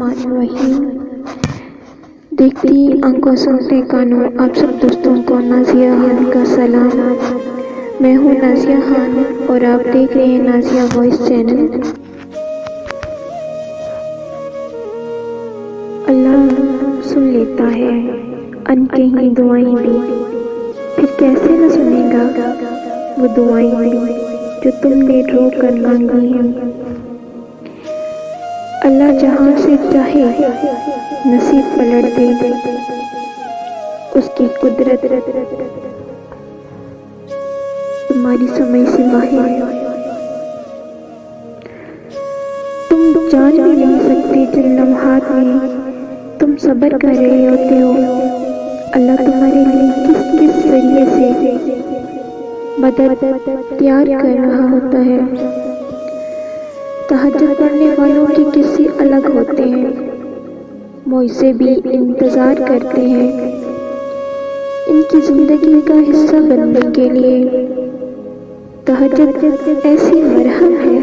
बिस्मिल्लाहिर्रहमानिर्रहीम। देखती आंखों सुनते कानों, आप सब दोस्तों को नाज़िया खान का सलाम। मैं हूँ नाज़िया खान और आप देख रहे हैं नाज़िया वॉइस चैनल। अल्लाह सुन लेता है अनकही दुआएं भी, फिर कैसे न सुनेगा वो दुआएं भी जो तुमने रो कर मांगी हैं। अल्लाह जहाँ से चाहे नसीब पलट दे, उसकी कुदरत तुम्हारी समझ से बाहर है। तुम जान भी नहीं सकते जिन लम्हात में तुम सब्र कर रहे होते हो, अल्लाह तुम्हारे लिए किस किस जरिए से मदद तैयार कर रहा होता है। तहज्जुद पढ़ने वालों के किस्से अलग होते हैं, मुझसे भी इंतज़ार करते हैं इनकी ज़िंदगी का हिस्सा बनने के लिए। तहज्जुद ऐसी मरहम है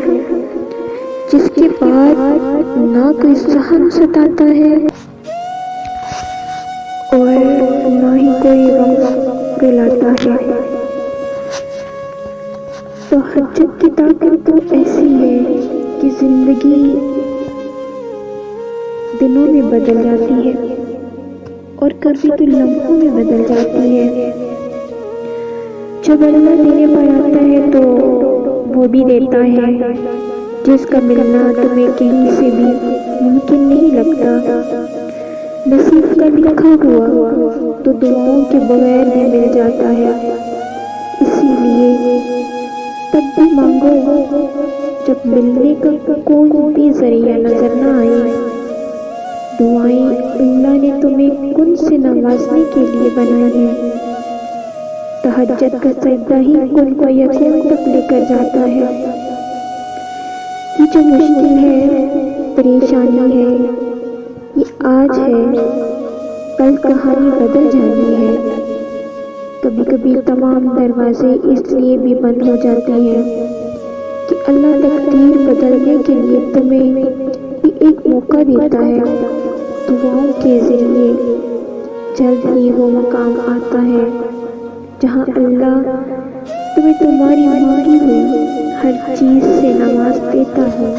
जिसके बाद ना कोई सहम सताता है और ना ही कोई गम रुलाता है। तहज्जुद की ताकत तो ऐसी है कि जिंदगी दिनों में बदल जाती है और कभी तो लम्हों में बदल जाती है। जब अल्लाह देने पर आता है तो वो भी देता है जिसका मिलना तुम्हें कहीं से भी मुमकिन नहीं लगता। नसीब का लिखा हुआ तो दुआओं के बगैर भी मिल जाता है, इसीलिए तब भी मांगो जब मिलने का कोई भी जरिया नजर न आए। दुआएं अल्लाह ने तुम्हें कुन से नवाजने के लिए बनाई है। तहज्जुद का सजदा ही कुन को यकीन तक लेकर जाता है। ये जो मुश्किल है, परेशानी है, ये आज है, कल कहानी बदल जानी है। कभी कभी तमाम दरवाजे इसलिए भी बंद हो जाते हैं कि अल्लाह तकदीर बदलने के लिए तुम्हें भी एक मौका देता है। दुआओं के जरिए जल्द ही वो मकाम आता है जहाँ अल्लाह तुम्हें तुम्हारी मांगी हुई हर चीज़ से नवाज देता है।